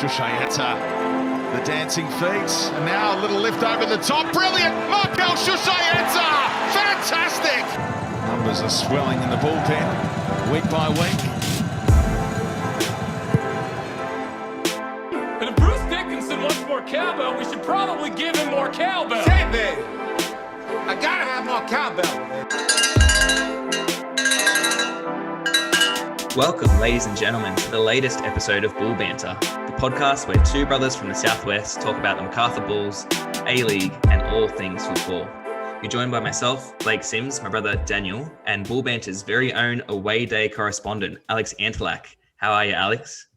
Shushayeta, the dancing feet, and now a little lift over the top. Brilliant! Markel Shushayeta! Fantastic! Numbers are swelling in the bullpen, week by week. And if Bruce Dickinson wants more cowbell, we should probably give him more cowbell. Say, baby, I gotta have more cowbell. Welcome, ladies and gentlemen, to the latest episode of Bull Banter, the podcast where two brothers from the Southwest talk about the Macarthur Bulls, A-League, and all things football. You're joined by myself, Blake Sims, my brother Daniel, and Bull Banter's very own away day correspondent, Alex Antolak. How are you, Alex?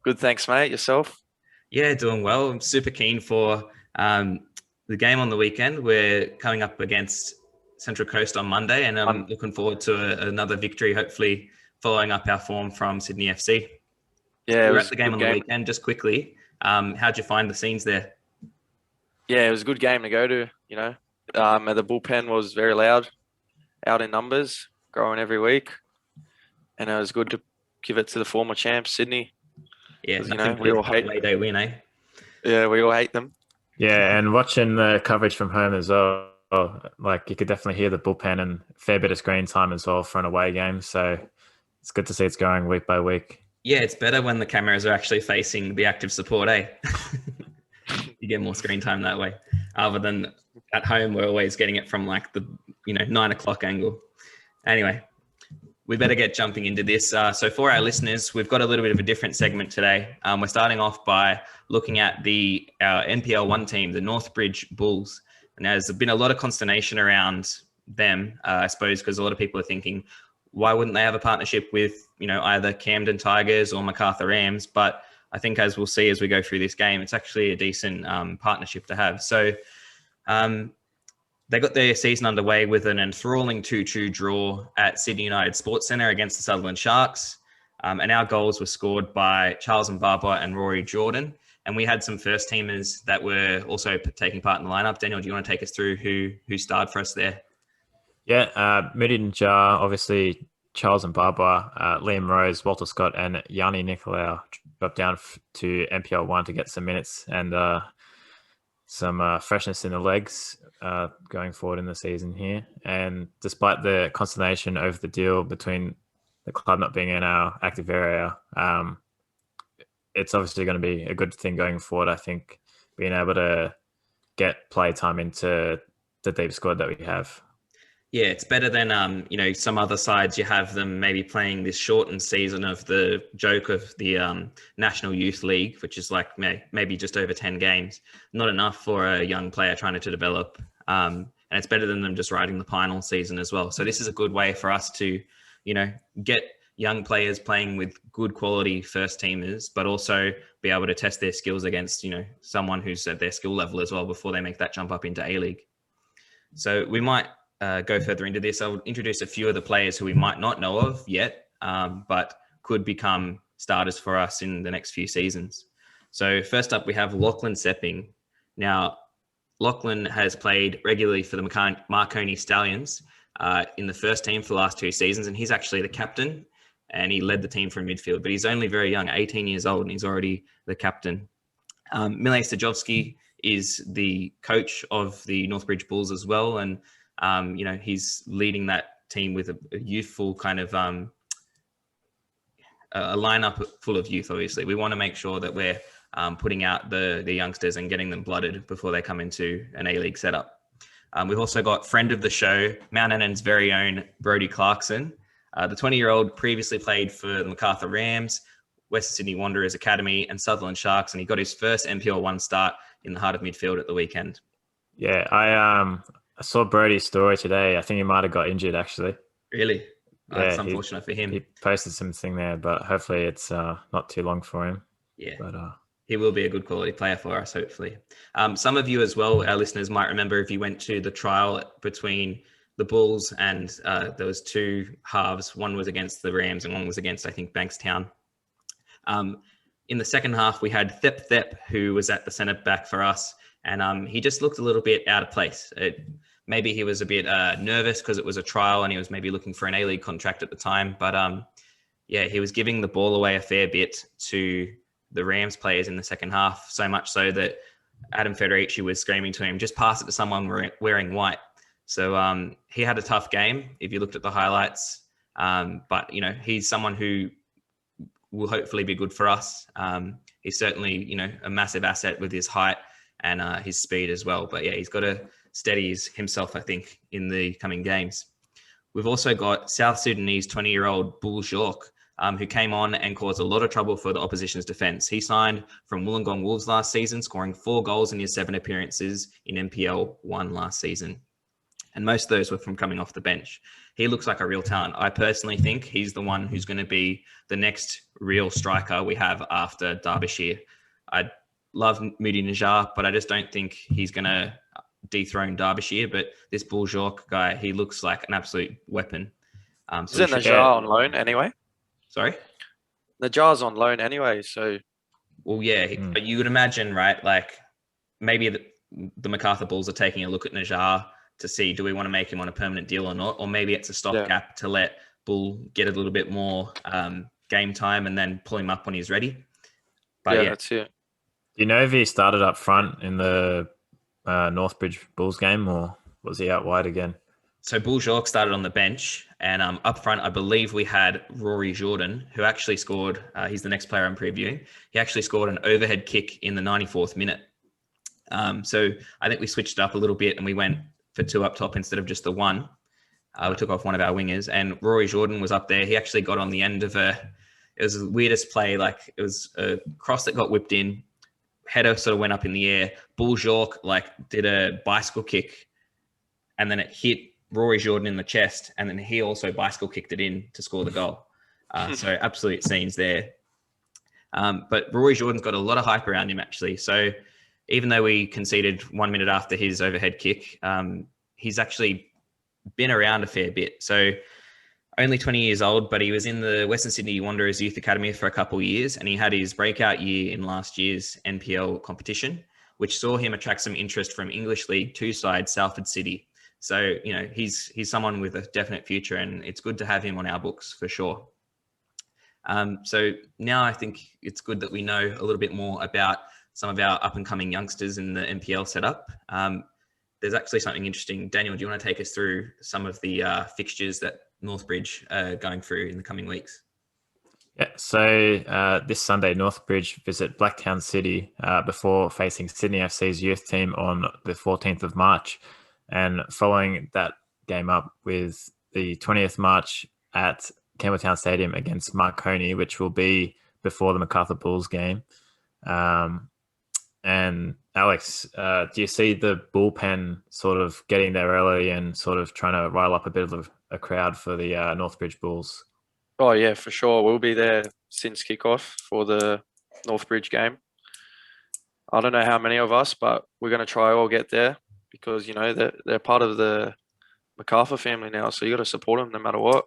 Good, thanks, mate. Yourself? Yeah, doing well. I'm super keen for the game on the weekend. We're coming up against Central Coast on Monday, and I'm looking forward to another victory, hopefully following up our form from Sydney FC. Yeah, we were at the game on the weekend. Just quickly, how'd you find the scenes there? Yeah, it was a good game to go to, you know. The bullpen was very loud, out in numbers, growing every week. And it was good to give it to the former champs, Sydney. Yeah, you know, we all hate May Day win, eh? Yeah, we all hate them. Yeah, and watching the coverage from home as well, like you could definitely hear the bullpen and a fair bit of screen time as well for an away game. So it's good to see it's going week by week. Yeah, it's better when the cameras are actually facing the active support, eh? You get more screen time that way. Other than at home, we're always getting it from like the 9 o'clock angle. Anyway, we better get jumping into this. So for our listeners, we've got a little bit of a different segment today. We're starting off by looking at our NPL 1 team, the Northbridge Bulls. And there's been a lot of consternation around them, I suppose, because a lot of people are thinking, why wouldn't they have a partnership with, either Camden Tigers or Macarthur Rams? But I think as we'll see as we go through this game, it's actually a decent partnership to have. So they got their season underway with an enthralling 2-2 draw at Sydney United Sports Centre against the Sutherland Sharks. And our goals were scored by Charles Mbaba and Rory Jordan. And we had some first teamers that were also taking part in the lineup. Daniel, do you want to take us through who starred for us there? Yeah, Moody Njar, obviously Charles Mbaba, Liam Rose, Walter Scott, and Yanni Nicolau dropped down to NPL 1 to get some minutes and some freshness in the legs going forward in the season here. And despite the consternation over the deal between the club not being in our active area, it's obviously going to be a good thing going forward. I think being able to get play time into the deep squad that we have. Yeah, it's better than, some other sides. You have them maybe playing this shortened season of the joke of the National Youth League, which is like maybe just over 10 games. Not enough for a young player trying to develop. And it's better than them just riding the final season as well. So this is a good way for us to, get young players playing with good quality first teamers, but also be able to test their skills against, someone who's at their skill level as well before they make that jump up into A-League. So we might go further into this. I'll introduce a few of the players who we might not know of yet, but could become starters for us in the next few seasons. So first up, we have Lachlan Sepping. Now, Lachlan has played regularly for the Marconi Stallions in the first team for the last 2 seasons, and he's actually the captain, and he led the team from midfield, but he's only very young, 18 years old, and he's already the captain. Mile Stajovski is the coach of the Northbridge Bulls as well, and he's leading that team with a youthful kind of a lineup full of youth. Obviously, we want to make sure that we're putting out the youngsters and getting them blooded before they come into an A-League setup. We've also got friend of the show, Mount Annan's very own Brodie Clarkson. The 20-year-old previously played for the Macarthur Rams, Western Sydney Wanderers Academy, and Sutherland Sharks, and he got his first NPL 1 start in the heart of midfield at the weekend. Yeah, I saw Brodie's story today. I think he might have got injured, actually. Really? That's unfortunate for him. He posted something there, but hopefully it's not too long for him. Yeah, but he will be a good quality player for us, hopefully. Some of you as well, our listeners, might remember if you went to the trial between the Bulls and there was 2 halves. One was against the Rams and one was against, I think, Bankstown. In the second half, we had Thep, who was at the centre back for us, and he just looked a little bit out of place. Maybe he was a bit nervous because it was a trial and he was maybe looking for an A-League contract at the time. But he was giving the ball away a fair bit to the Rams players in the second half, so much so that Adam Federici was screaming to him, just pass it to someone wearing white. So he had a tough game if you looked at the highlights. But, he's someone who will hopefully be good for us. He's certainly, a massive asset with his height and his speed as well. But yeah, he's got to steady himself, I think, in the coming games. We've also got South Sudanese 20-year-old Bull who came on and caused a lot of trouble for the opposition's defence. He signed from Wollongong Wolves last season, scoring 4 goals in his 7 appearances in NPL 1 last season. And most of those were from coming off the bench. He looks like a real talent. I personally think he's the one who's going to be the next real striker we have after Derbyshire. I love Moody Najjar, but I just don't think he's going to dethrone Derbyshire. But this Bull guy, he looks like an absolute weapon. Isn't Najjar on loan anyway? Sorry? Najjar's on loan anyway, so... Well, yeah, but you would imagine, right, like maybe the MacArthur Bulls are taking a look at Najjar to see, do we want to make him on a permanent deal or not? Or maybe it's a stopgap to let Bull get a little bit more game time and then pull him up when he's ready. But yeah, that's it. Do you know if he started up front in the Northbridge Bulls game, or was he out wide again? So Bull started on the bench, and up front, I believe we had Rory Jordan, who actually scored. He's the next player I'm previewing. He actually scored an overhead kick in the 94th minute. So I think we switched it up a little bit, and we went for 2 up top instead of just the 1. We took off one of our wingers, and Rory Jordan was up there. He actually got on the end of it was the weirdest play. Like, it was a cross that got whipped in, header sort of went up in the air. Bull did a bicycle kick, and then it hit Rory Jordan in the chest, and then he also bicycle kicked it in to score the goal. So absolute scenes there. But Rory Jordan's got a lot of hype around him, actually. So even though we conceded 1 minute after his overhead kick, he's actually been around a fair bit. So only 20 years old, but he was in the Western Sydney Wanderers Youth Academy for a couple of years, and he had his breakout year in last year's NPL competition, which saw him attract some interest from English League 2 side Salford City. So, he's someone with a definite future, and it's good to have him on our books for sure. So now I think it's good that we know a little bit more about some of our up-and-coming youngsters in the NPL setup. There's actually something interesting. Daniel, do you want to take us through some of the fixtures that Northbridge are going through in the coming weeks? Yeah, so this Sunday, Northbridge visit Blacktown City before facing Sydney FC's youth team on the 14th of March. And following that game up with the 20th March at Campbelltown Stadium against Marconi, which will be before the MacArthur Bulls game. And Alex, do you see the bullpen sort of getting there early and sort of trying to rile up a bit of a crowd for the Northbridge Bulls? Oh, yeah, for sure. We'll be there since kickoff for the Northbridge game. I don't know how many of us, but we're going to try all get there because, they're part of the MacArthur family now. So you got to support them no matter what.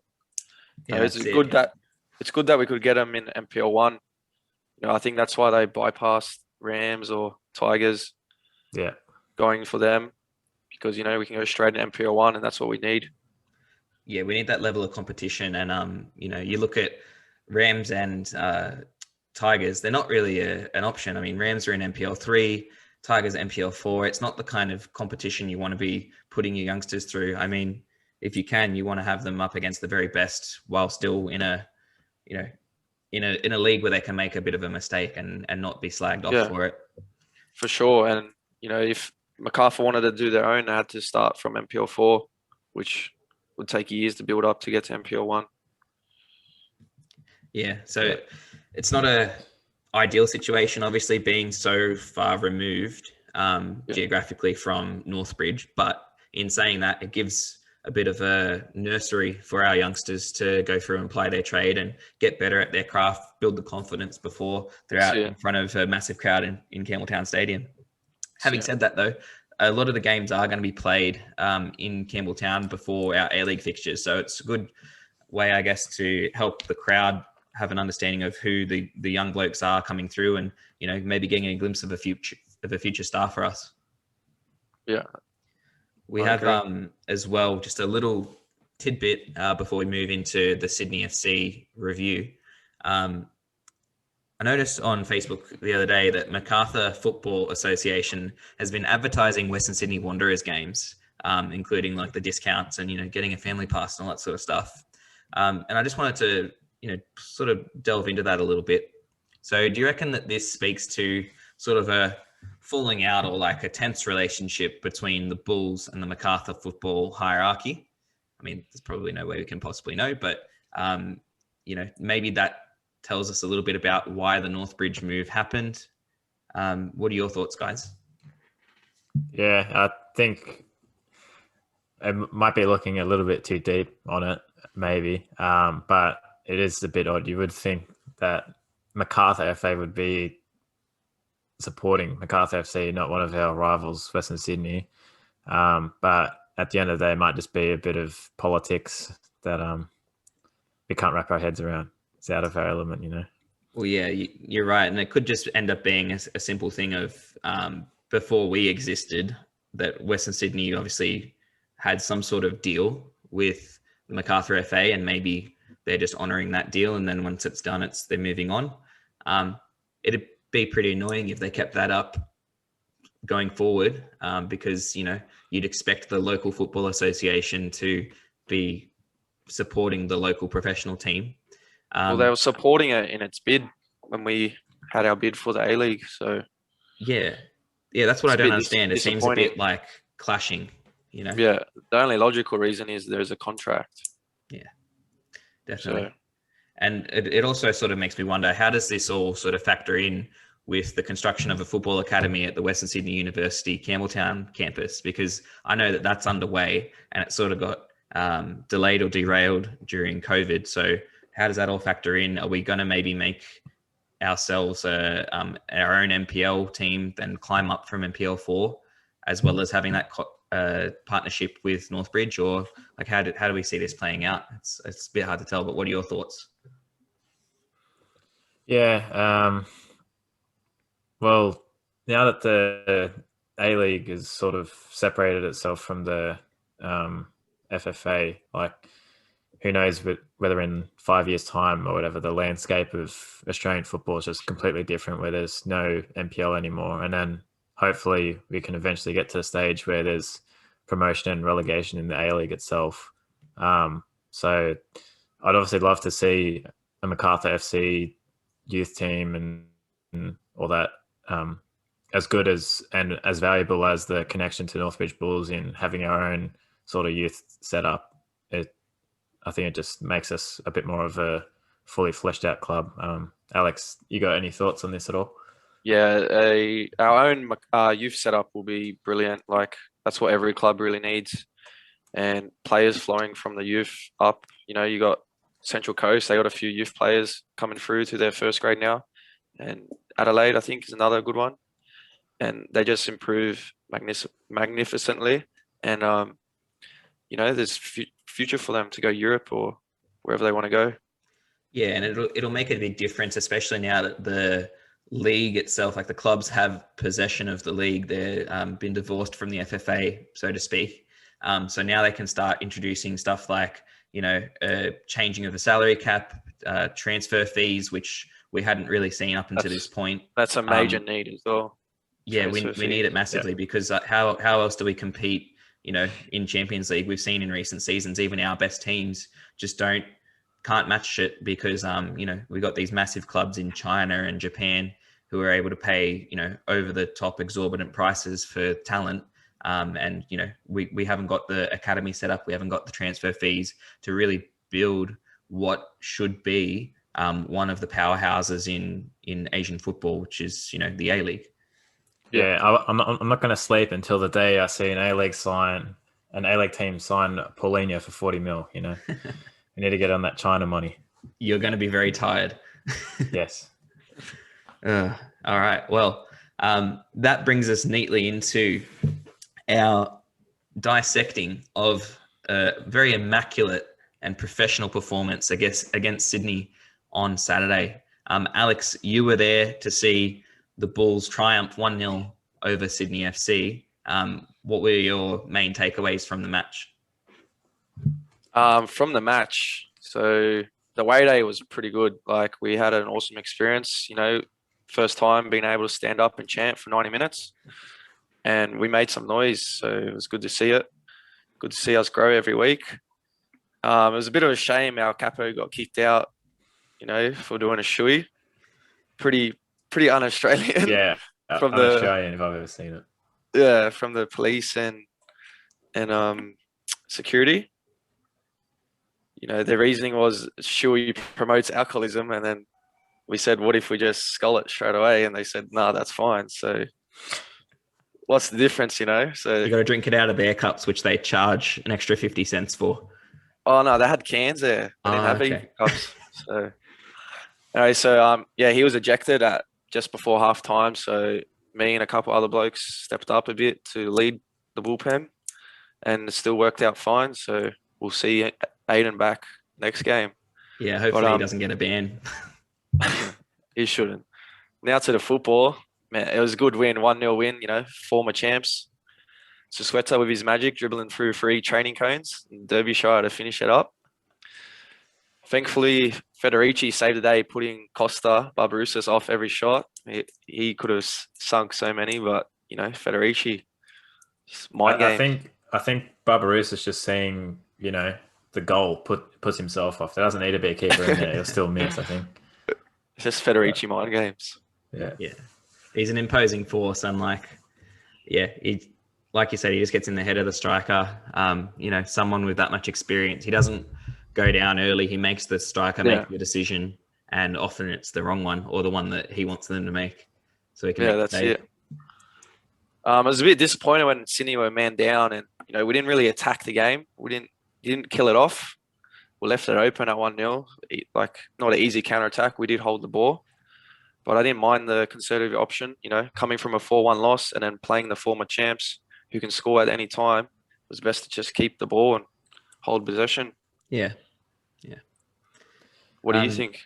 Yeah, it's good that we could get them in NPL 1. I think that's why they bypassed Rams or Tigers. Yeah. Going for them because, we can go straight in NPL 1 and that's what we need. Yeah, we need that level of competition. And, you look at Rams and Tigers, they're not really an option. I mean, Rams are in NPL 3, Tigers are NPL 4. It's not the kind of competition you want to be putting your youngsters through. I mean, if you can, you want to have them up against the very best while still in a league where they can make a bit of a mistake and not be slagged off for it. For sure. And, if MacArthur wanted to do their own, they had to start from NPL 4, which would take years to build up to get to NPL 1. Yeah, so it's not a ideal situation, obviously, being so far removed geographically from Northbridge. But in saying that, it gives a bit of a nursery for our youngsters to go through and play their trade and get better at their craft, build the confidence before they're out in front of a massive crowd in Campbelltown Stadium. Having said that, though, a lot of the games are going to be played in Campbelltown before our A-League fixtures. So it's a good way, I guess, to help the crowd have an understanding of who the young blokes are coming through and, maybe getting a glimpse of a future star for us. Yeah. We have as well just a little tidbit before we move into the Sydney FC review. I noticed on Facebook the other day that MacArthur Football Association has been advertising Western Sydney Wanderers games, including like the discounts and, getting a family pass and all that sort of stuff. And I just wanted to, sort of delve into that a little bit. So do you reckon that this speaks to sort of a falling out or like a tense relationship between the Bulls and the MacArthur football hierarchy? I mean, there's probably no way we can possibly know, but, maybe that tells us a little bit about why the Northbridge move happened. What are your thoughts, guys? Yeah, I think it might be looking a little bit too deep on it, maybe. But it is a bit odd. You would think that MacArthur FA would be supporting MacArthur FC, not one of our rivals, Western Sydney. But at the end of the day, it might just be a bit of politics that we can't wrap our heads around. It's out of our element, Well, yeah, you're right. And it could just end up being a simple thing of before we existed, that Western Sydney obviously had some sort of deal with the MacArthur FA, and maybe they're just honouring that deal. And then once it's done, they're moving on. It'd be pretty annoying if they kept that up going forward, because, you'd expect the local football association to be supporting the local professional team. Well, they were supporting it in its bid when we had our bid for the A-League. So yeah, that's what I don't understand. It seems a bit like clashing, Yeah, the only logical reason is there's a contract. Yeah, definitely. And it also sort of makes me wonder, how does this all sort of factor in with the construction of a football academy at the Western Sydney University Campbelltown campus? Because I know that that's underway and it sort of got delayed or derailed during COVID. So how does that all factor in? Are we going to maybe make ourselves our own NPL team, then climb up from NPL 4, as well as having that partnership with Northbridge? Or like how do we see this playing out? It's a bit hard to tell, but what are your thoughts? Yeah. Well, now that the A-League has sort of separated itself from the FFA, like who knows whether in 5 years' time or whatever, the landscape of Australian football is just completely different, where there's no NPL anymore. And then hopefully we can eventually get to a stage where there's promotion and relegation in the A-League itself. So I'd obviously love to see a MacArthur FC youth team and all that as good as and as valuable as the connection to Northbridge Bulls in having our own sort of youth setup. I think it just makes us a bit more of a fully fleshed out club. Alex, you got any thoughts on this at all? Yeah, our own youth setup will be brilliant. Like, that's what every club really needs. And players flowing from the youth up. You got Central Coast, they got a few youth players coming through to their first grade now. And Adelaide, I think, is another good one. And they just improve magnificently. And, there's future for them to go Europe or wherever they want to go. Yeah, and it'll make a big difference, especially now that the league itself, like the clubs have possession of the league. They're been divorced from the FFA, so to speak. So now they can start introducing stuff like, changing of the salary cap, transfer fees, which we hadn't really seen up until this point. That's a major need as well. Yeah, we need it massively, because how else do we compete, in Champions League? We've seen in recent seasons, even our best teams just can't match it, because, we got these massive clubs in China and Japan who are able to pay, over the top exorbitant prices for talent. And, we haven't got the academy set up. We haven't got the transfer fees to really build what should be one of the powerhouses in Asian football, which is, the A-League. Yeah, I'm not going to sleep until the day I see an A-League team sign Paulinho for 40 mil. We need to get on that China money. You're going to be very tired. Yes. All right. Well, that brings us neatly into our dissecting of a very immaculate and professional performance, I guess, against Sydney on Saturday. Alex, you were there to see the Bulls triumph 1-0 over Sydney FC. What were your main takeaways from the match? From the match, so the away day was pretty good. Like, we had an awesome experience, first time being able to stand up and chant for 90 minutes. And we made some noise, so it was good to see it. Good to see us grow every week. It was a bit of a shame our capo got kicked out, for doing a shoey. Pretty un-Australian. Yeah, from I'm the Australian if I've ever seen it. yeah, from the police and security. Their reasoning was shoey promotes alcoholism, and then we said, what if we just skull it straight away? And they said, no, that's fine. So what's the difference, So You got to drink it out of their cups, which they charge an extra 50 cents for. Oh no, they had cans there. They didn't have Okay. cups. So anyway, he was ejected at just before half time. So me and a couple other blokes stepped up a bit to lead the bullpen, and it still worked out fine. So we'll see Aiden back next game. Yeah, hopefully he doesn't get a ban. He shouldn't. Now to the football. Man, it was a good win, 1-0 win, former champs. Susweta with his magic, dribbling through 3 training cones in Derbyshire to finish it up. Thankfully, Federici saved the day, putting Costa Barbarouses off every shot. He could have sunk so many, but, Federici, mind game. I think Barbarousse is just seeing, the goal puts himself off. There doesn't need to be a keeper in there. He'll still miss, I think. It's just Federici mind games. Yeah. He's an imposing force, and like you said, he just gets in the head of the striker. Someone with that much experience, he doesn't go down early. He makes the striker make the decision, and often it's the wrong one or the one that he wants them to make. So he can. Yeah, that's it. I was a bit disappointed when Sydney were man down, and we didn't really attack the game. We didn't kill it off. We left it open at 1-0. Like, not an easy counter attack. We did hold the ball. But I didn't mind the conservative option, coming from a 4-1 loss and then playing the former champs who can score at any time. It was best to just keep the ball and hold possession. Yeah. What do you think?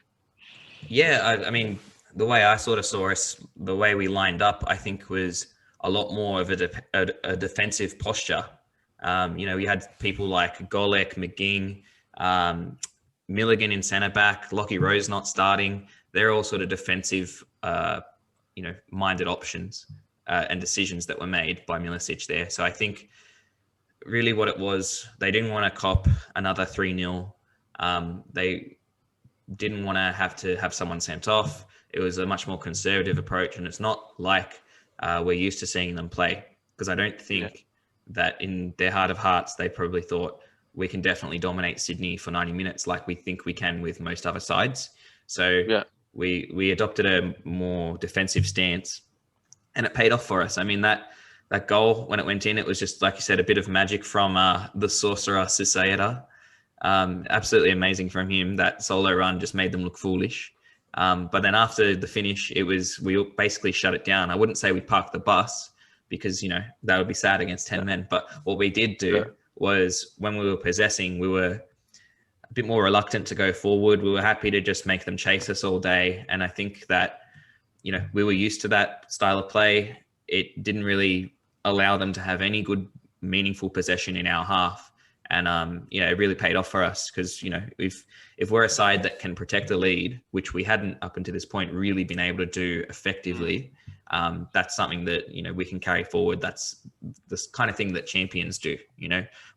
Yeah, I mean, the way I sort of saw us, the way we lined up, I think was a lot more of a defensive posture. We had people like Golek, McGing, Milligan in centre back, Lockie Rose not starting. They're all sort of defensive, minded options and decisions that were made by Milicic there. So I think really what it was, they didn't want to cop another 3-0. They didn't want to have someone sent off. It was a much more conservative approach, and it's not like we're used to seeing them play, because I don't think that in their heart of hearts, they probably thought we can definitely dominate Sydney for 90 minutes like we think we can with most other sides. So we adopted a more defensive stance, and it paid off for us. I mean, that goal, when it went in, it was just, like you said, a bit of magic from the sorcerer Sisaeta. Absolutely amazing from him. That solo run just made them look foolish. But then after the finish, we basically shut it down. I wouldn't say we parked the bus, because, that would be sad against 10 men. But what we did do was, when we were possessing, we were a bit more reluctant to go forward. We were happy to just make them chase us all day. And I think that, we were used to that style of play. It didn't really allow them to have any good, meaningful possession in our half. And, it really paid off for us, because, if we're a side that can protect the lead, which we hadn't up until this point really been able to do effectively, that's something that, we can carry forward. That's the kind of thing that champions do,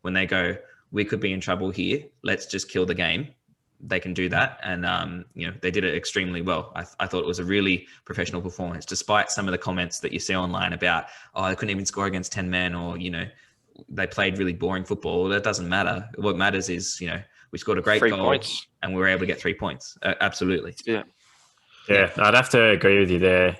when they go, we could be in trouble here, let's just kill the game. They can do that. And, they did it extremely well. I thought it was a really professional performance, despite some of the comments that you see online about, they couldn't even score against 10 men, or, they played really boring football. That doesn't matter. What matters is, we scored a great 3 goal points. and we were able to get 3 points. Absolutely. Yeah. Yeah, I'd have to agree with you there.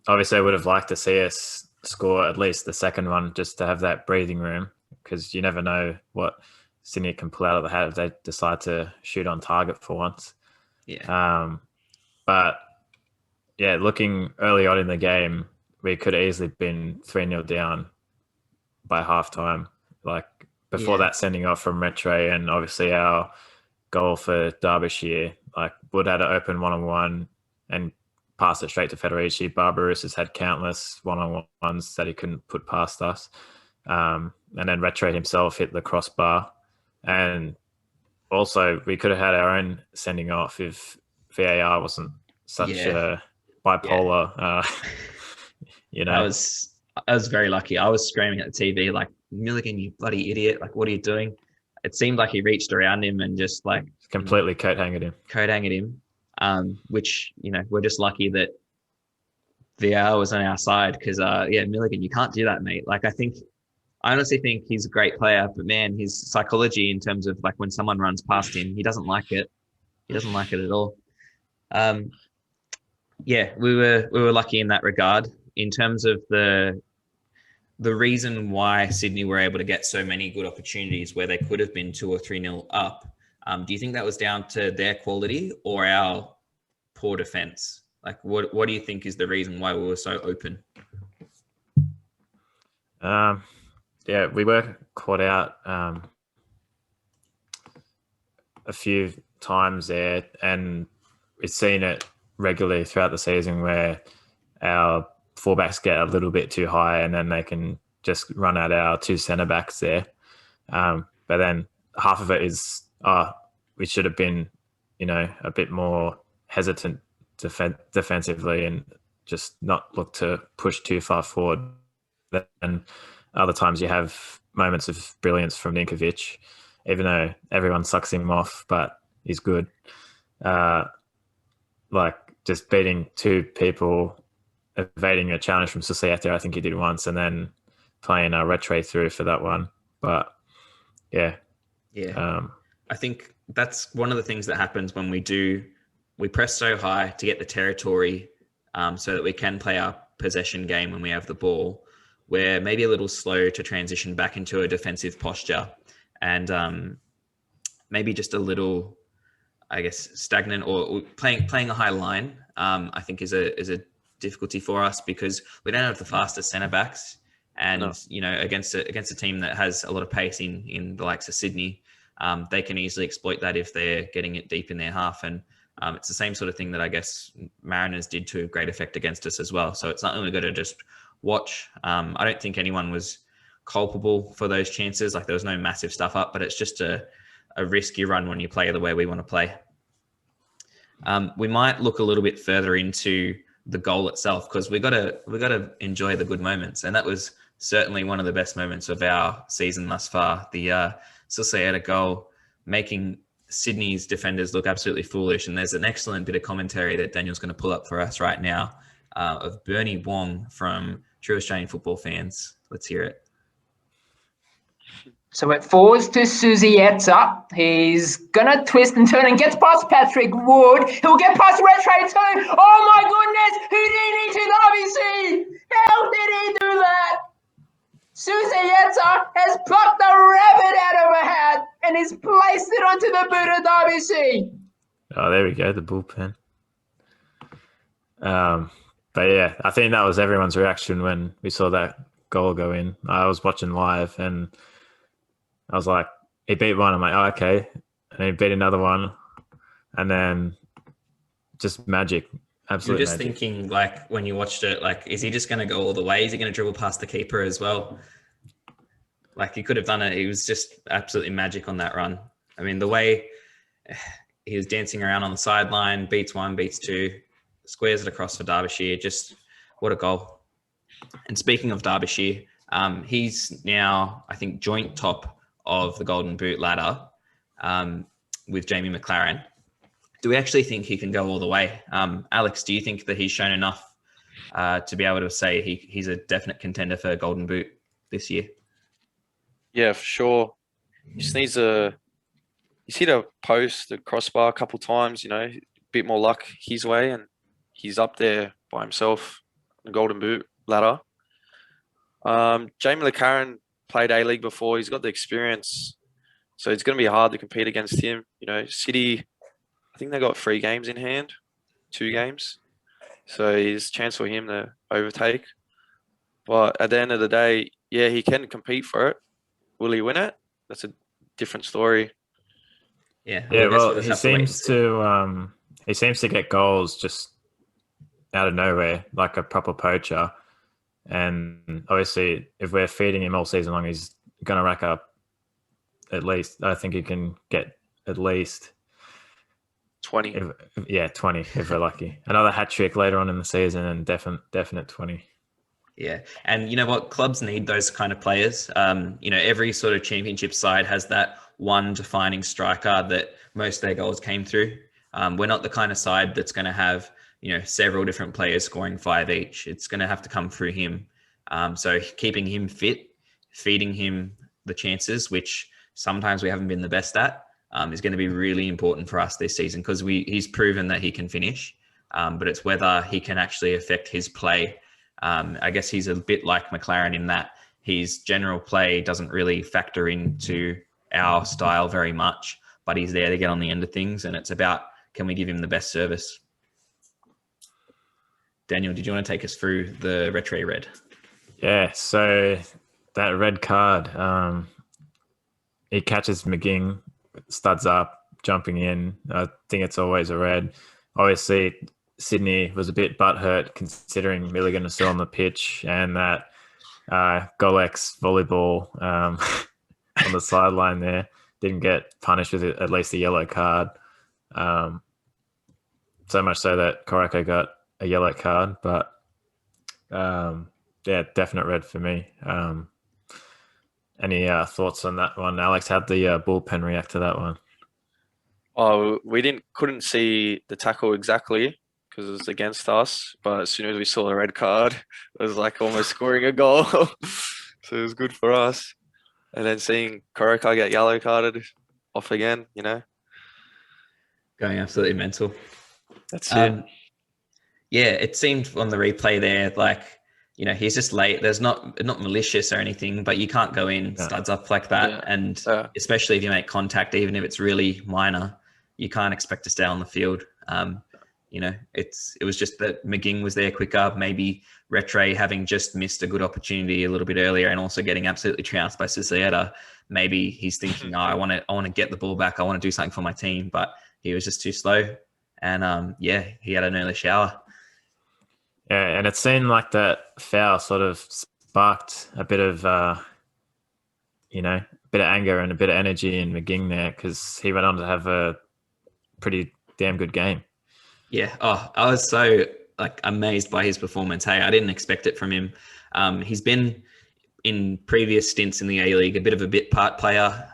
Obviously, I would have liked to see us score at least the second one, just to have that breathing room, because you never know what Sydney can pull out of the hat if they decide to shoot on target for once. Yeah. But yeah, looking early on in the game, we could have easily been 3-0 down by halftime. Like, before that sending off from Metre, and obviously our goal for Derbyshire, like, Wood had an open one-on-one and passed it straight to Federici. Barbarousse has had countless one-on-ones that he couldn't put past us. And then Metre himself hit the crossbar. And also we could have had our own sending off if VAR wasn't such a bipolar. I was very lucky. I was screaming at the TV like, Milligan, you bloody idiot! Like, what are you doing? It seemed like he reached around him and just like completely coat hanged him. Which we're just lucky that VAR was on our side because Milligan, you can't do that, mate. Like, I honestly think he's a great player, but man, his psychology in terms of like when someone runs past him, he doesn't like it. He doesn't like it at all. We were lucky in that regard. In terms of the reason why Sydney were able to get so many good opportunities where they could have been 2 or 3-0 up, do you think that was down to their quality or our poor defense? Like, what do you think is the reason why we were so open? We were caught out a few times there, and we've seen it regularly throughout the season where our fullbacks get a little bit too high and then they can just run at our 2 centre backs there. But then half of it is, we should have been, a bit more hesitant defensively and just not look to push too far forward. Then other times you have moments of brilliance from Ninkovic, even though everyone sucks him off, but he's good. Like just beating 2 people, evading a challenge from Susieta, I think he did once, and then playing a retray through for that one. But I think that's one of the things that happens when we press so high to get the territory, so that we can play our possession game when we have the ball. We're maybe a little slow to transition back into a defensive posture, and maybe just a little, I guess, stagnant or playing a high line. I think is a difficulty for us because we don't have the fastest centre backs, and against a team that has a lot of pace in the likes of Sydney, they can easily exploit that if they're getting it deep in their half. And it's the same sort of thing that I guess Mariners did to great effect against us as well. So it's not only going to just watch. I don't think anyone was culpable for those chances. Like, there was no massive stuff up, but it's just a risky run when you play the way we want to play. We might look a little bit further into the goal itself because we got to enjoy the good moments, and that was certainly one of the best moments of our season thus far. The Susieta goal, making Sydney's defenders look absolutely foolish. And there's an excellent bit of commentary that Daniel's going to pull up for us right now of Bernie Wong from True Australian Football Fans. Let's hear it. So it falls to Susieta. He's going to twist and turn and gets past Patrick Wood. He'll get past Retray too. Oh my goodness! Who did he to Derby? How did he do that? Susieta has plucked the rabbit out of a hat and has placed it onto the boot of Derby C. Oh, there we go, the bullpen. But yeah, I think that was everyone's reaction when we saw that goal go in. I was watching live and I was like, he beat one. I'm like, oh, okay. And he beat another one. And then just magic. Absolute You're just magic. thinking, like, when you watched it, like, is he just going to go all the way? Is he going to dribble past the keeper as well? Like, he could have done it. He was just absolutely magic on that run. I mean, the way he was dancing around on the sideline, beats 1, beats 2, squares it across for Derbyshire. Just what a goal. And speaking of Derbyshire, he's now, I think, joint top of the Golden Boot ladder with Jamie McLaren. Do we actually think he can go all the way? Alex, do you think that he's shown enough to be able to say he's a definite contender for Golden Boot this year? Yeah, for sure. He just needs he's hit a post, a crossbar a couple times, a bit more luck his way, and he's up there by himself in the Golden Boot ladder. Jamie McLaren played A-League before. He's got the experience, so it's going to be hard to compete against him. City, I think they got 3 games in hand, 2 games. So there's a chance for him to overtake. But at the end of the day, yeah, he can compete for it. Will he win it? That's a different story. Yeah. Well, he seems to get goals just out of nowhere, like a proper poacher. And obviously, if we're feeding him all season long, he's going to rack up at least. I think he can get at least. 20. 20 if we're lucky. Another hat trick later on in the season and definite 20. Yeah. And you know what? Clubs need those kind of players. Every sort of championship side has that one defining striker that most of their goals came through. We're not the kind of side that's going to have, several different players scoring 5 each. It's going to have to come through him. So keeping him fit, feeding him the chances, which sometimes we haven't been the best at, is going to be really important for us this season because he's proven that he can finish. But it's whether he can actually affect his play. I guess he's a bit like McLaren in that his general play doesn't really factor into our style very much, but he's there to get on the end of things. And it's about, can we give him the best service? Daniel, did you want to take us through the retro red? Yeah, so that red card, he catches McGing, studs up, jumping in. I think it's always a red. Obviously, Sydney was a bit butthurt considering Milligan was still on the pitch and that Golek's volleyball on the sideline there didn't get punished with at least a yellow card. So much so that Korako got a yellow card, but definite red for me. Any thoughts on that one, Alex? How'd the bullpen react to that one? Oh, we couldn't see the tackle exactly because it was against us, but as soon as we saw the red card, it was like almost scoring a goal. So it was good for us. And then seeing Koroko get yellow carded off again, Going absolutely mental. That's it. Yeah, it seemed on the replay there like, he's just late. There's not malicious or anything, but you can't go in studs up like that. Yeah. And especially if you make contact, even if it's really minor, you can't expect to stay on the field. It was just that McGing was there quicker, maybe Rattray having just missed a good opportunity a little bit earlier and also getting absolutely trounced by Susieta. Maybe he's thinking, I want to get the ball back. I want to do something for my team, but he was just too slow. And he had an early shower. Yeah, and it seemed like that foul sort of sparked a bit of, bit of anger and a bit of energy in McGing there because he went on to have a pretty damn good game. Yeah. Oh, I was so amazed by his performance. Hey, I didn't expect it from him. He's been in previous stints in the A-League, a bit of a bit part player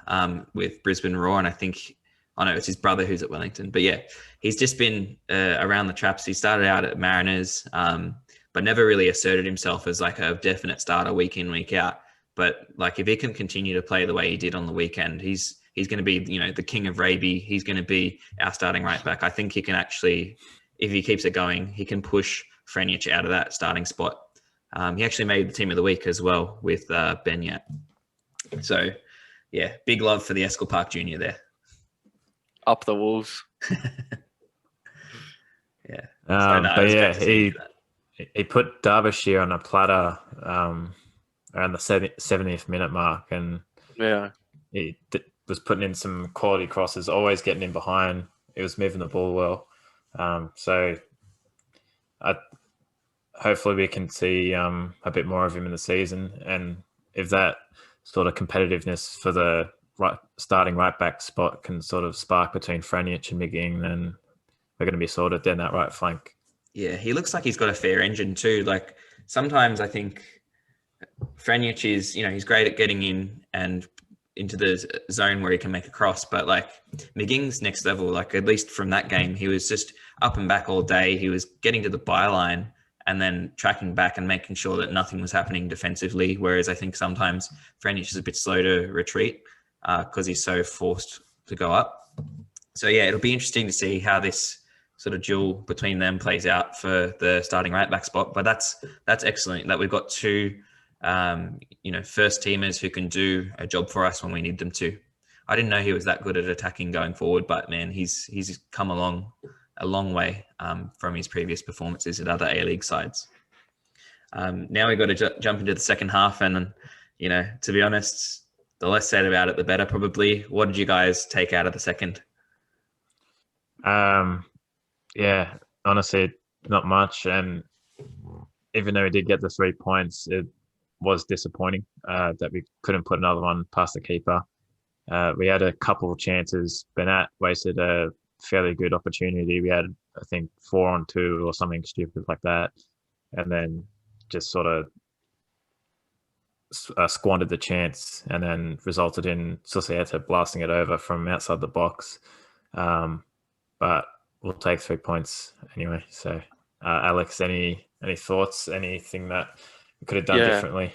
with Brisbane Roar, and I think, it's his brother who's at Wellington. But yeah, he's just been around the traps. He started out at Mariners, but never really asserted himself as like a definite starter week in, week out. But if he can continue to play the way he did on the weekend, he's going to be, the king of Raby. He's going to be our starting right back. I think he can actually, if he keeps it going, he can push Frenic out of that starting spot. He actually made the team of the week as well with Benyat. So, yeah, big love for the Escal Park Junior there. Up the Wolves. Yeah. He put Derbyshire on a platter around the 70th minute mark, and he was putting in some quality crosses, always getting in behind. He was moving the ball well. Hopefully we can see a bit more of him in the season, and if that sort of competitiveness for the starting right back spot can sort of spark between Frenic and McGing, then we're going to be sorted down that right flank. Yeah, he looks like he's got a fair engine too. Sometimes I think Frenic is, he's great at getting in and into the zone where he can make a cross, but McGing's next level, at least from that game, he was just up and back all day. He was getting to the byline and then tracking back and making sure that nothing was happening defensively. Whereas I think sometimes Frenic is a bit slow to retreat because he's so forced to go up. So yeah, it'll be interesting to see how this sort of duel between them plays out for the starting right back spot. But that's excellent that we've got two, first teamers who can do a job for us when we need them to. I didn't know he was that good at attacking going forward, but man, he's come along a long way from his previous performances at other A-League sides. Now we've got to jump into the second half, and to be honest, the less said about it, the better probably. What did you guys take out of the second? Honestly, not much. And even though we did get the 3 points, it was disappointing that we couldn't put another one past the keeper. We had a couple of chances. Bennett wasted a fairly good opportunity. We had, I think, 4-on-2 or something stupid like that, and then just sort of squandered the chance, and then resulted in Susieta blasting it over from outside the box. But we'll take 3 points anyway. So, Alex, any thoughts? Anything that we could have done differently?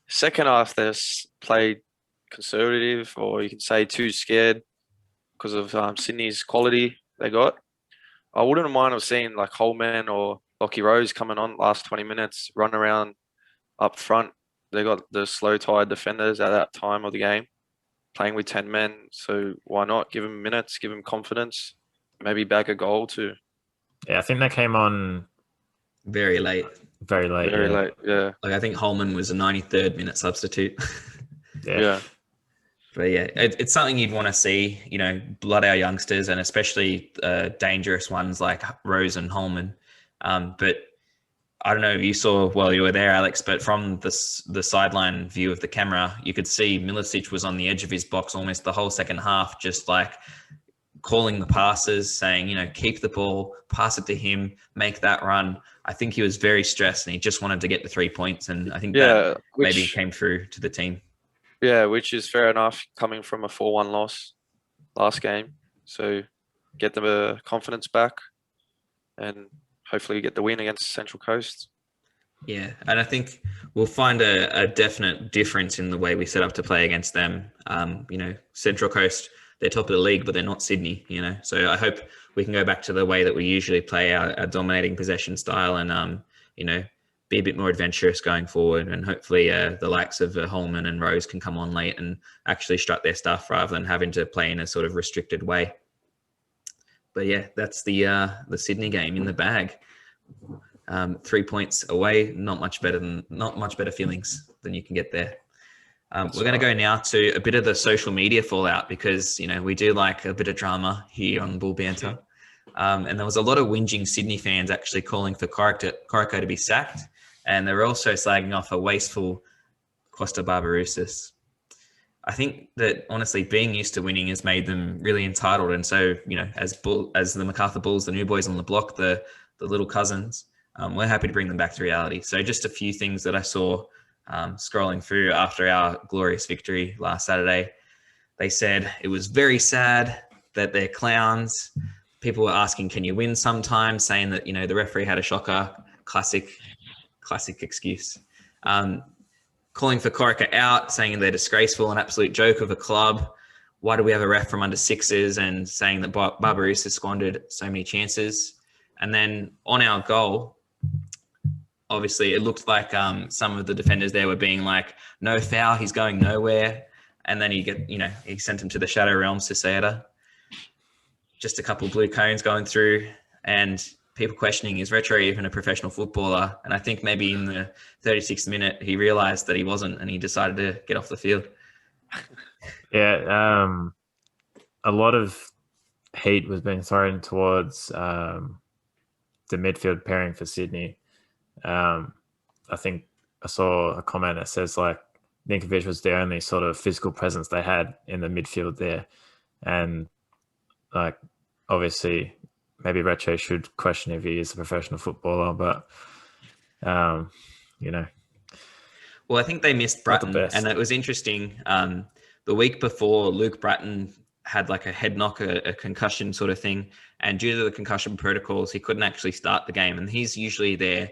Second half, they played conservative, or you can say too scared because of Sydney's quality they got. I wouldn't mind have seen like Holman or Lockie Rose coming on last 20 minutes, run around up front. They got the slow tide defenders at that time of the game, playing with 10 men. So why not give them minutes, give them confidence, maybe bag a goal too. Yeah, I think they came on Very late. very late. Very late, yeah. Like I think Holman was a 93rd minute substitute. Yeah. But yeah, it's something you'd want to see, blood our youngsters, and especially dangerous ones like Rose and Holman. But I don't know if you saw while you were there, Alex, but from the sideline view of the camera, you could see Milicic was on the edge of his box almost the whole second half, just like calling the passes, saying, keep the ball, pass it to him, make that run. I think he was very stressed and he just wanted to get the 3 points. And I think that maybe came through to the team. Yeah, which is fair enough coming from a 4-1 loss last game. So get the confidence back and hopefully get the win against Central Coast. Yeah, and I think we'll find a definite difference in the way we set up to play against them. Central Coast, they're top of the league, but they're not Sydney, So I hope we can go back to the way that we usually play our dominating possession style and, be a bit more adventurous going forward. And hopefully the likes of Holman and Rose can come on late and actually strut their stuff rather than having to play in a sort of restricted way. But yeah, that's the Sydney game in the bag. 3 points away, not much better feelings than you can get there. We're going to go now to a bit of the social media fallout because, we do like a bit of drama here on Bull Banter. And there was a lot of whinging Sydney fans actually calling for Corico to be sacked. And they were also slagging off a wasteful Costa Barbarouses. I think that honestly, being used to winning has made them really entitled. And so, as the MacArthur Bulls, the new boys on the block, the little cousins, we're happy to bring them back to reality. So just a few things that I saw scrolling through after our glorious victory last Saturday. They said it was very sad that they're clowns. People were asking, can you win sometimes? Saying that, the referee had a shocker. Classic excuse. Calling for Corica out, saying they're disgraceful, an absolute joke of a club. Why do we have a ref from under sixes? And saying that Barbarouses has squandered so many chances. And then on our goal, obviously it looked like some of the defenders there were being like, no foul, he's going nowhere. And then he sent him to the Shadow Realms to Sayada. Just a couple of blue cones going through and people questioning, is Retro even a professional footballer? And I think maybe in the 36th minute, he realised that he wasn't and he decided to get off the field. Yeah, a lot of heat was being thrown towards the midfield pairing for Sydney. I think I saw a comment that says like Ninkovic was the only sort of physical presence they had in the midfield there. And like, obviously, maybe Retro should question if he is a professional footballer, but, Well, I think they missed Bratton, and it was interesting. The week before, Luke Bratton had like a head knock, a concussion sort of thing, and due to the concussion protocols, he couldn't actually start the game. And he's usually their,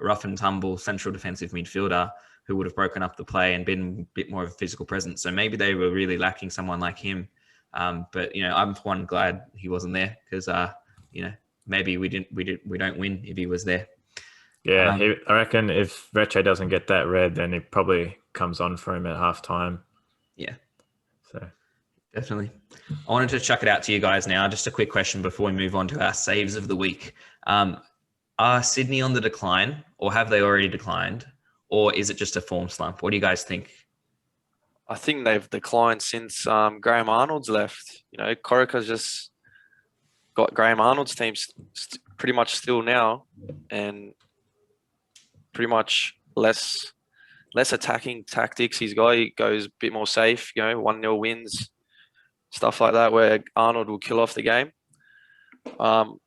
rough and tumble central defensive midfielder who would have broken up the play and been a bit more of a physical presence. So maybe they were really lacking someone like him. But I'm for one glad he wasn't there because maybe we don't win if he was there. Yeah, I reckon if Retro doesn't get that red, then it probably comes on for him at halftime. Yeah, so definitely. I wanted to chuck it out to you guys now. Just a quick question before we move on to our saves of the week. Are Sydney on the decline, or have they already declined, or is it just a form slump? What do you guys think? I think they've declined since Graham Arnold's left. Corica's just got Graham Arnold's team pretty much still now, and pretty much less less attacking tactics he's got. He goes a bit more safe, 1-0 wins, stuff like that, where Arnold will kill off the game. So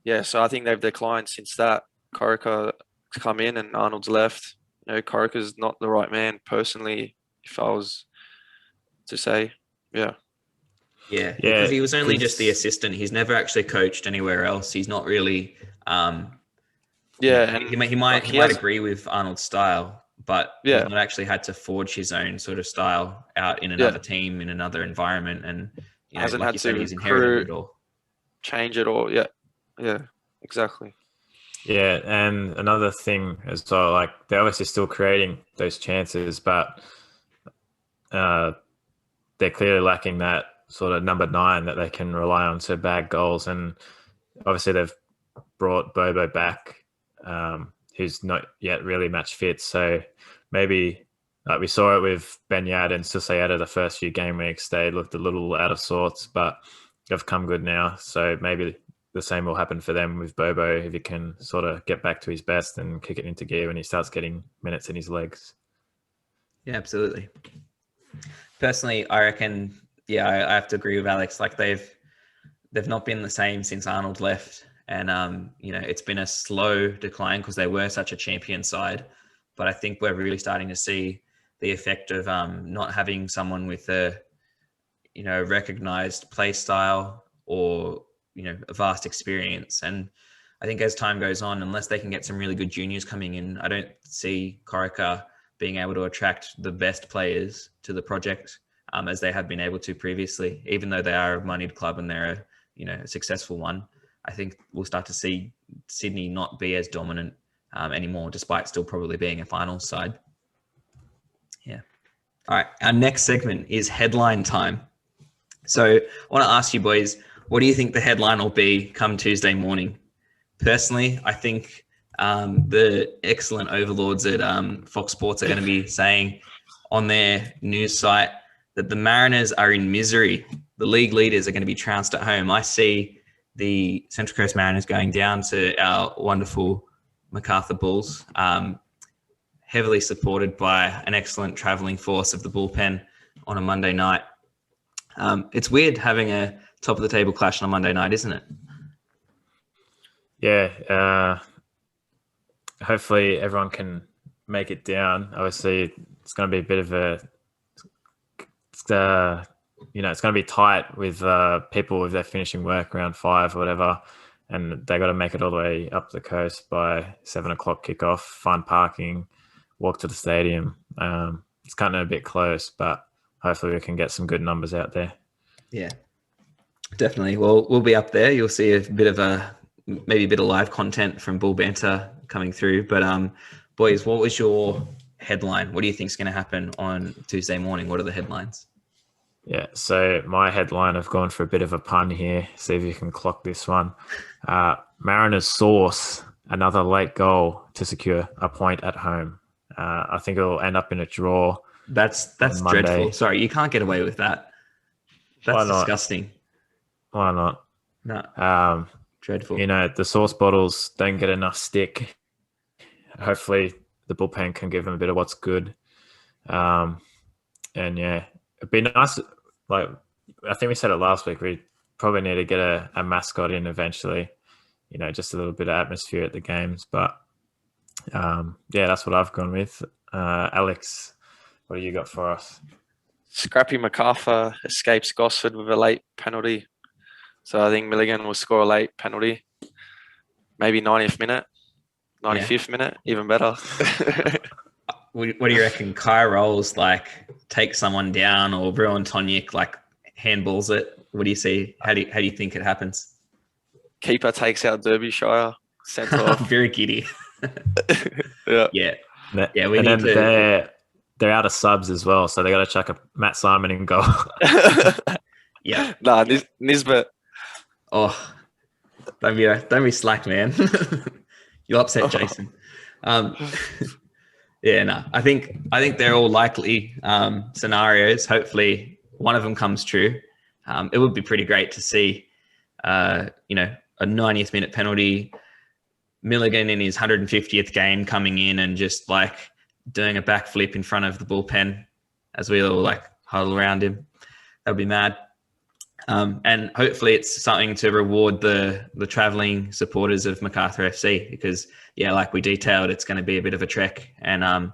I think they've declined since that. Corica's come in and Arnold's left. Corica's not the right man, personally, if I was to say. Yeah, because he was only just the assistant. He's never actually coached anywhere else. He's not really. And he might agree with Arnold's style, but he's not actually had to forge his own sort of style out in another team, in another environment, and hasn't like had you said, to he's inherited it all. Change it all. Yeah, exactly. Yeah, and another thing as well, like they're obviously still creating those chances, but they're clearly lacking that sort of number 9 that they can rely on to bag goals. And obviously they've brought Bobo back, who's not yet really match fit. So maybe we saw it with Benyad and Susayeta the first few game weeks. They looked a little out of sorts, but they've come good now. So maybe the same will happen for them with Bobo if he can sort of get back to his best and kick it into gear when he starts getting minutes in his legs. Yeah, absolutely. Personally, I reckon, I have to agree with Alex. Like they've not been the same since Arnold left, and it's been a slow decline because they were such a champion side. But I think we're really starting to see the effect of not having someone with a recognized play style or a vast experience. And I think as time goes on, unless they can get some really good juniors coming in, I don't see Corica being able to attract the best players to the project as they have been able to previously. Even though they are a moneyed club and they're a successful one, I think we'll start to see Sydney not be as dominant anymore, despite still probably being a finals side. Yeah. All right. Our next segment is headline time. So I want to ask you boys, what do you think the headline will be come Tuesday morning? Personally, I think the excellent overlords at Fox Sports are going to be saying on their news site that the Mariners are in misery. The league leaders are going to be trounced at home. I see the Central Coast Mariners going down to our wonderful MacArthur Bulls, heavily supported by an excellent travelling force of the bullpen on a Monday night. It's weird having a top of the table clash on a Monday night, isn't it? Yeah. Hopefully everyone can make it down. Obviously, it's going to be a bit of it's going to be tight with people if they're finishing work around 5 or whatever, and they got to make it all the way up the coast by 7 o'clock kickoff, find parking, walk to the stadium. It's kind of a bit close, but hopefully we can get some good numbers out there. Yeah, definitely. Well, we'll be up there. You'll see maybe a bit of live content from Bull Banter coming through. But boys, what was your headline? What do you think is going to happen on Tuesday morning? What are the headlines? Yeah, so my headline, I've gone for a bit of a pun here. See if you can clock this one. Mariners source another late goal to secure a point at home. I think it'll end up in a draw. That's dreadful. Sorry, you can't get away with that. That's disgusting. Why not? No. Dreadful. The sauce bottles don't get enough stick. Hopefully the bullpen can give them a bit of what's good. And yeah, it'd be nice. Like, I think we said it last week, we probably need to get a mascot in eventually, just a little bit of atmosphere at the games. But yeah, that's what I've gone with. Alex, what do you got for us? Scrappy MacArthur escapes Gosford with a late penalty. So I think Milligan will score a late penalty. Maybe 90th minute, 95th minute, even better. What do you reckon? Kai Rolls take someone down, or Bruin Tonic handballs it? What do you see? How do you think it happens? Keeper takes out Derbyshire, sent off. Very giddy. Yeah. We need to. They're out of subs as well, so they got to chuck a Matt Simon in goal. Yeah. Nah, Nisbet. Oh, don't be slack, man. You'll upset Jason. Yeah, no. I think they're all likely scenarios. Hopefully, one of them comes true. It would be pretty great to see, a 90th minute penalty, Milligan in his 150th game coming in and just doing a backflip in front of the bullpen as we all like huddle around him. That would be mad. And hopefully it's something to reward the traveling supporters of MacArthur FC, because like we detailed, it's going to be a bit of a trek, and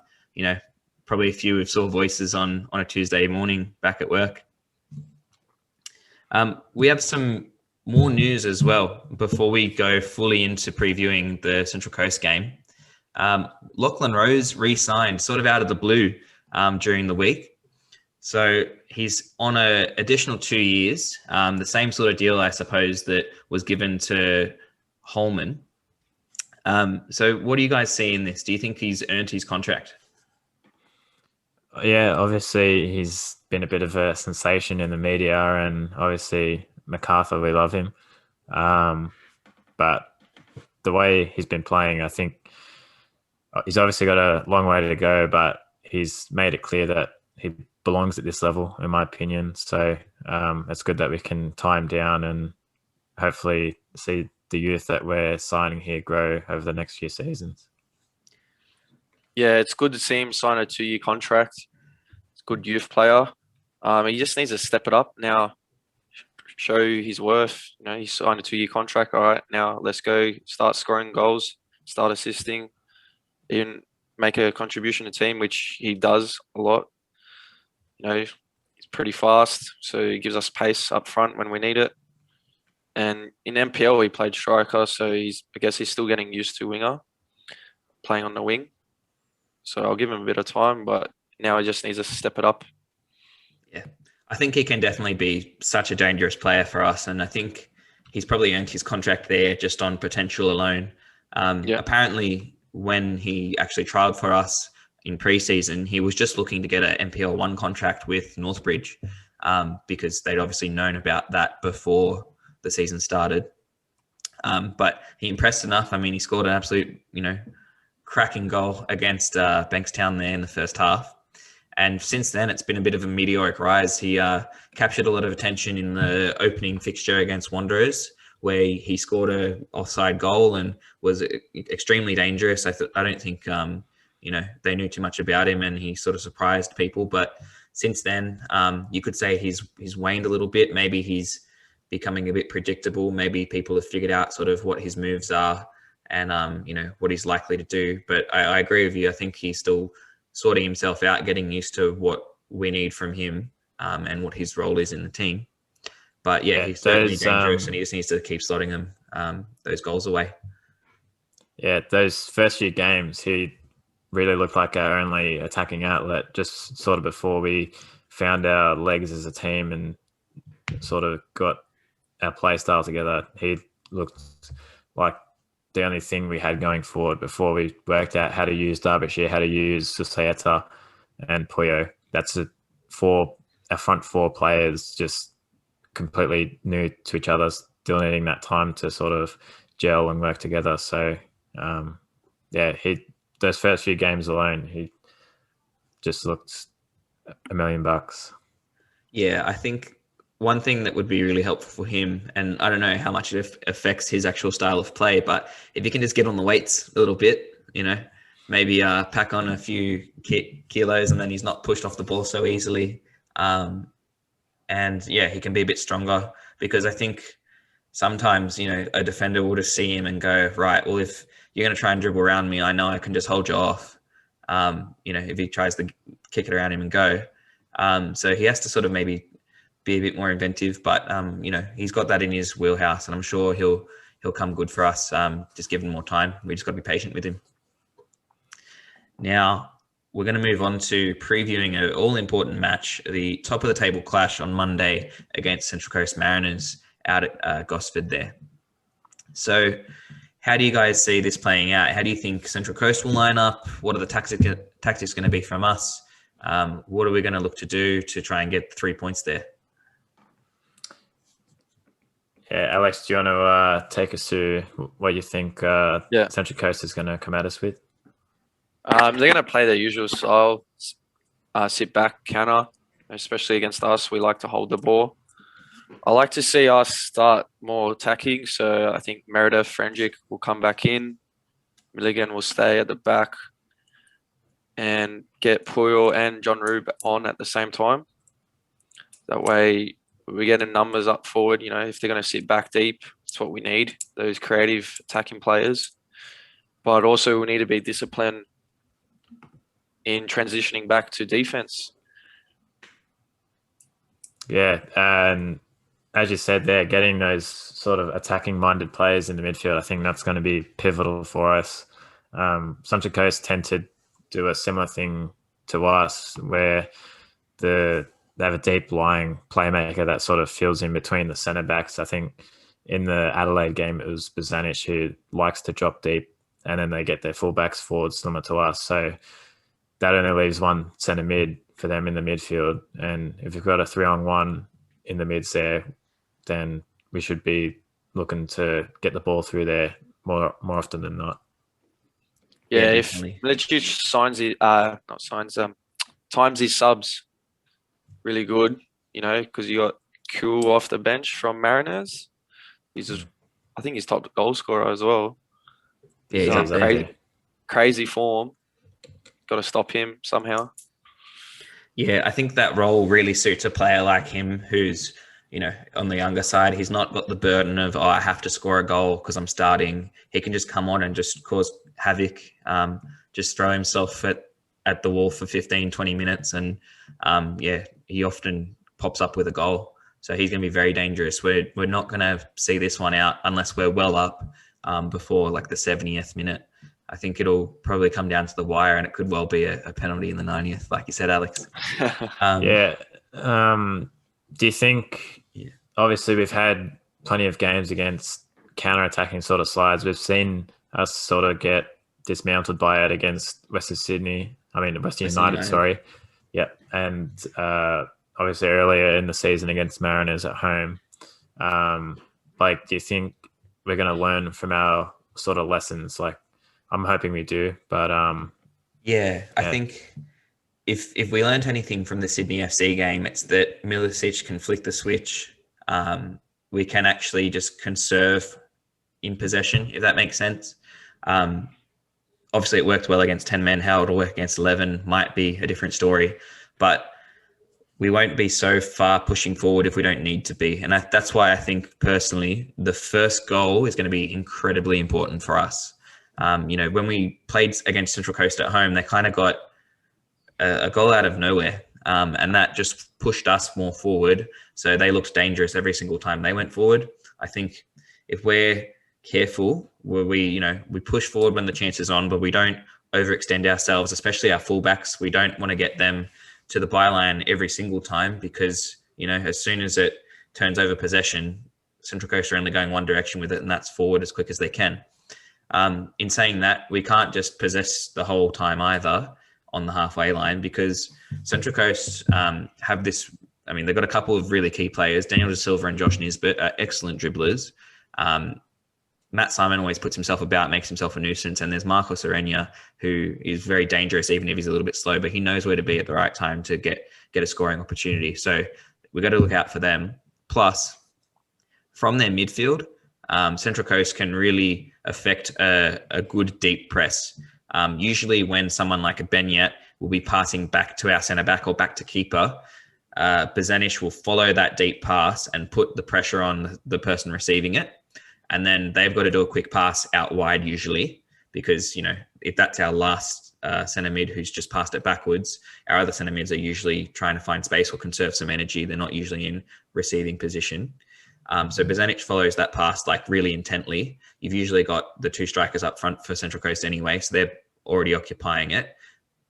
probably a few with sore voices on a Tuesday morning back at work. We have some more news as well before we go fully into previewing the Central Coast game. Lachlan Rose re-signed sort of out of the blue during the week. So he's on an additional 2 years, the same sort of deal, I suppose, that was given to Holman. So what do you guys see in this? Do you think he's earned his contract? Yeah, obviously he's been a bit of a sensation in the media, and obviously MacArthur, we love him. But the way he's been playing, I think he's obviously got a long way to go, but he's made it clear that he belongs at this level, in my opinion. So it's good that we can tie him down and hopefully see the youth that we're signing here grow over the next few seasons. Yeah, it's good to see him sign a 2-year contract. It's a good youth player. He just needs to step it up now, show his worth. He signed a 2-year contract. All right, now let's go start scoring goals, start assisting, even make a contribution to the team, which he does a lot. He's pretty fast, so he gives us pace up front when we need it. And in NPL, he played striker, so I guess he's still getting used to winger, playing on the wing. So I'll give him a bit of time, but now he just needs to step it up. Yeah, I think he can definitely be such a dangerous player for us, and I think he's probably earned his contract there just on potential alone. Apparently, when he actually trialled for us in pre-season, he was just looking to get an NPL 1 contract with Northbridge, because they'd obviously known about that before the season started. But he impressed enough. I mean, he scored an absolute, cracking goal against Bankstown there in the first half. And since then, it's been a bit of a meteoric rise. He captured a lot of attention in the opening fixture against Wanderers, where he scored a offside goal and was extremely dangerous. I don't think they knew too much about him, and he sort of surprised people. But since then, you could say he's waned a little bit. Maybe he's becoming a bit predictable. Maybe people have figured out sort of what his moves are and what he's likely to do. But I agree with you. I think he's still sorting himself out, getting used to what we need from him, and what his role is in the team. But he's certainly dangerous, and he just needs to keep slotting them those goals away. Yeah, those first few games, he really looked like our only attacking outlet, just sort of before we found our legs as a team and sort of got our play style together. He looked like the only thing we had going forward before we worked out how to use Derbyshire, how to use Susayeta and Puyo. That's our front 4 players just completely new to each other, still needing that time to sort of gel and work together. So, those first few games alone, he just looked $1 million. Yeah, I think one thing that would be really helpful for him, and I don't know how much it affects his actual style of play, but if he can just get on the weights a little bit, maybe pack on a few kilos, and then he's not pushed off the ball so easily. He can be a bit stronger, because I think sometimes, a defender will just see him and go, right, well, if you're going to try and dribble around me, I know I can just hold you off, if he tries to kick it around him and go. So he has to sort of maybe be a bit more inventive, but, he's got that in his wheelhouse, and I'm sure he'll come good for us, just give him more time. We just got to be patient with him. Now, we're going to move on to previewing an all-important match, the top-of-the-table clash on Monday against Central Coast Mariners out at Gosford there. So how do you guys see this playing out? How do you think Central Coast will line up? What are the tactics going to be from us? What are we going to look to do to try and get 3 points there? Yeah, Alex, do you want to take us to what you think Central Coast is going to come at us with? They're going to play their usual style, sit back, counter, especially against us. We like to hold the ball. I like to see us start more attacking. So I think Meredith, Frenjic will come back in. Milligan will stay at the back. and get Puyol and John Rube on at the same time. That way we get the numbers up forward. You know, if they're going to sit back deep, it's what we need, those creative attacking players. But also we need to be disciplined in transitioning back to defense. Yeah, and as you said there, getting those sort of attacking-minded players in the midfield, I think that's going to be pivotal for us. Central Coast tend to do a similar thing to us, where they have a deep-lying playmaker that sort of fills in between the centre backs. I think in the Adelaide game, it was Bozanic who likes to drop deep, and then they get their fullbacks forward, similar to us. So that only leaves one centre mid for them in the midfield. And if you've got a 3-on-1 in the mids there, then we should be looking to get the ball through there more often than not. Yeah, if Milicic times his subs really good, you know, because you got Cool off the bench from Mariners. I think he's top goal scorer as well. Yeah, he's crazy form. Got to stop him somehow. Yeah, I think that role really suits a player like him who's, you know, on the younger side. He's not got the burden of, I have to score a goal because I'm starting. He can just come on and just cause havoc, just throw himself at the wall for 15, 20 minutes. And he often pops up with a goal. So he's going to be very dangerous. We're not going to see this one out unless we're well up before like the 70th minute. I think it'll probably come down to the wire, and it could well be a penalty in the 90th, like you said, Alex. Do you think, obviously we've had plenty of games against counter-attacking sort of sides. We've seen us sort of get dismantled by it against Western United, sorry. Yeah, and obviously earlier in the season against Mariners at home. Do you think we're going to learn from our sort of lessons? Like, I'm hoping we do, but I think if we learned anything from the Sydney FC game, it's that Milicic can flick the switch. We can actually just conserve in possession, if that makes sense. Obviously, it worked well against 10 men. How it'll work against 11 might be a different story, but we won't be so far pushing forward if we don't need to be. And that's why I think personally, the first goal is going to be incredibly important for us. When we played against Central Coast at home, they kind of got a goal out of nowhere. And that just pushed us more forward. So they looked dangerous every single time they went forward. I think if we're careful, where we push forward when the chance is on, but we don't overextend ourselves, especially our fullbacks. We don't want to get them to the byline every single time because, as soon as it turns over possession, Central Coast are only going one direction with it, and that's forward as quick as they can. In saying that, we can't just possess the whole time either on the halfway line because Central Coast have this. I mean, they've got a couple of really key players. Daniel De Silva and Josh Nisbet are excellent dribblers. Matt Simon always puts himself about, makes himself a nuisance. And there's Marcos Arena, who is very dangerous, even if he's a little bit slow, but he knows where to be at the right time to get a scoring opportunity. So we've got to look out for them. Plus, from their midfield, Central Coast can really affect a good deep press. Usually when someone like a Benyat will be passing back to our centre-back or back to keeper, Bozanic will follow that deep pass and put the pressure on the person receiving it. And then they've got to do a quick pass out wide usually because, if that's our last centre mid who's just passed it backwards, our other centre mids are usually trying to find space or conserve some energy. They're not usually in receiving position. So Bozanic follows that pass like really intently. You've usually got the two strikers up front for Central Coast anyway, so they're already occupying it.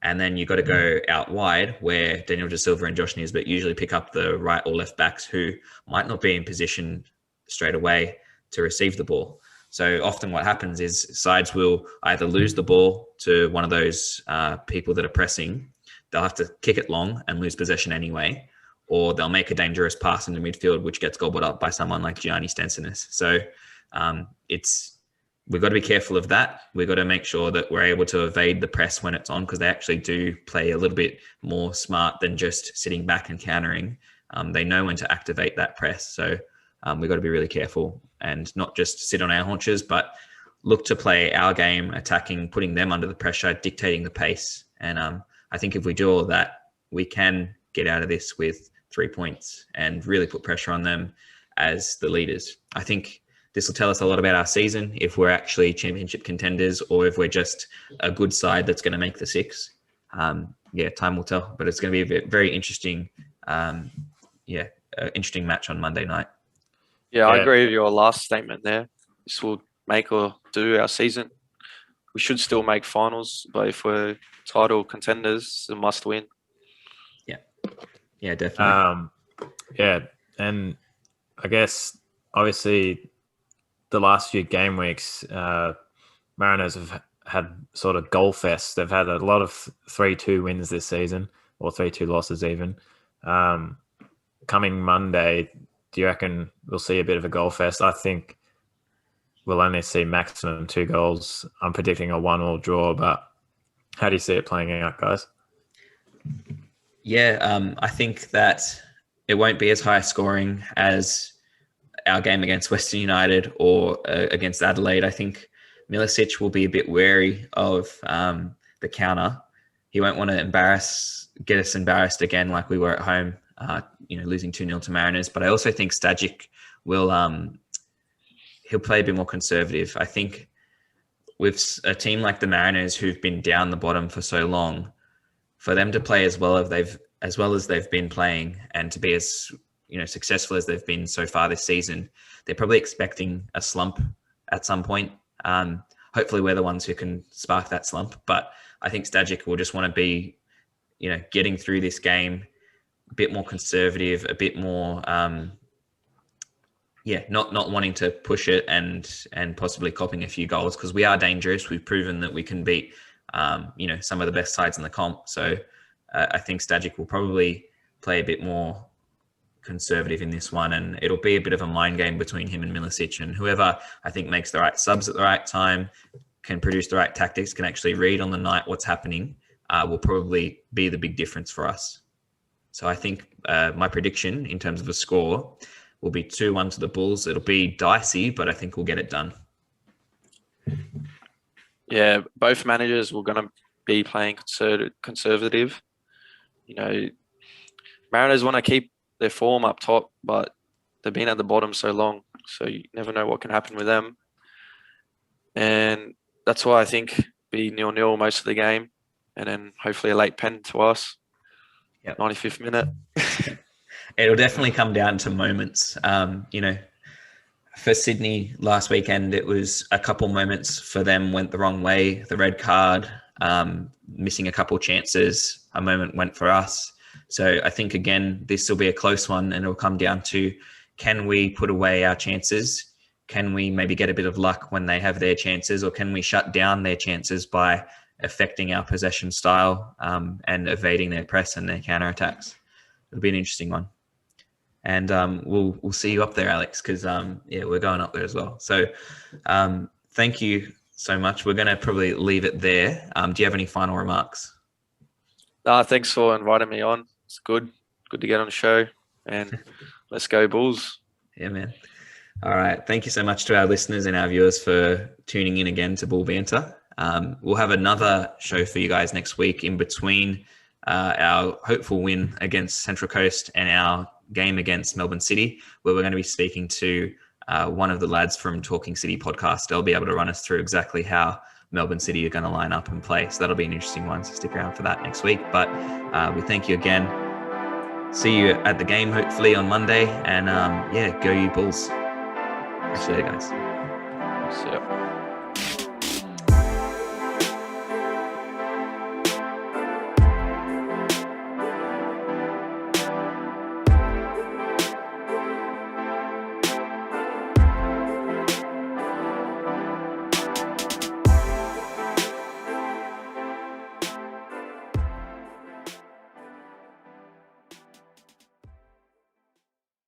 And then you've got to go out wide where Daniel De Silva and Josh Nisbet usually pick up the right or left backs who might not be in position straight away to receive the ball. So often what happens is sides will either lose the ball to one of those people that are pressing. They'll have to kick it long and lose possession anyway, or they'll make a dangerous pass in the midfield, which gets gobbled up by someone like Gianni Stensonis. So we've got to be careful of that. We've got to make sure that we're able to evade the press when it's on because they actually do play a little bit more smart than just sitting back and countering. They know when to activate that press. So we've got to be really careful and not just sit on our haunches, but look to play our game, attacking, putting them under the pressure, dictating the pace. And I think if we do all of that, we can get out of this with 3 points and really put pressure on them as the leaders. I think this will tell us a lot about our season, if we're actually championship contenders or if we're just a good side that's going to make the six. Time will tell, but it's going to be a very interesting, interesting match on Monday night. Yeah, I agree with your last statement there. This will make or do our season. We should still make finals, but if we're title contenders, it's a must win. Yeah, definitely. And I guess obviously the last few game weeks, Mariners have had sort of goal fest. They've had a lot of 3-2 wins this season, or 3-2 losses even. Coming Monday, do you reckon we'll see a bit of a goal fest? I think we'll only see maximum 2 goals. I'm predicting a 1-1 draw, but how do you see it playing out, guys? Yeah, I think that it won't be as high scoring as our game against Western United or against Adelaide. I think Milicic will be a bit wary of the counter. He won't want to get us embarrassed again like we were at home, losing 2-0 to Mariners. But I also think Stajic will he'll play a bit more conservative. I think with a team like the Mariners who've been down the bottom for so long, for them to play as well as they've been playing and to be as successful as they've been so far this season, they're probably expecting a slump at some point. Hopefully we're the ones who can spark that slump, but I think Stajic will just want to be, getting through this game a bit more conservative, a bit more, not wanting to push it and possibly copping a few goals, because we are dangerous. We've proven that we can beat, some of the best sides in the comp. So I think Stajic will probably play a bit more conservative in this one, and it'll be a bit of a mind game between him and Milicic, and whoever I think makes the right subs at the right time, can produce the right tactics, can actually read on the night what's happening, will probably be the big difference for us. So I think my prediction in terms of a score will be 2-1 to the Bulls. It'll be dicey, but I think we'll get it done. Yeah, both managers were going to be playing conservative. Mariners want to keep their form up top, but they've been at the bottom so long, so you never know what can happen with them. And that's why I think be 0-0 most of the game, and then hopefully a late pen to us. Yep. 95th minute. It'll definitely come down to moments. For Sydney last weekend, it was a couple moments for them went the wrong way. The red card, missing a couple chances, a moment went for us. So I think, again, this will be a close one, and it'll come down to, can we put away our chances? Can we maybe get a bit of luck when they have their chances, or can we shut down their chances by affecting our possession style and evading their press and their counterattacks? It'll be an interesting one. And we'll see you up there, Alex, because, we're going up there as well. So thank you so much. We're going to probably leave it there. Do you have any final remarks? Thanks for inviting me on. It's good to get on the show, and let's go Bulls. Yeah, man. All right. Thank you so much to our listeners and our viewers for tuning in again to Bull Banter. We'll have another show for you guys next week in between our hopeful win against Central Coast and our game against Melbourne City, where we're going to be speaking to one of the lads from Talking City podcast. They'll be able to run us through exactly how Melbourne City are going to line up and play. So that'll be an interesting one. So stick around for that next week. But we thank you again. See you at the game, hopefully, on Monday. And go you Bulls. Appreciate it, guys. See ya.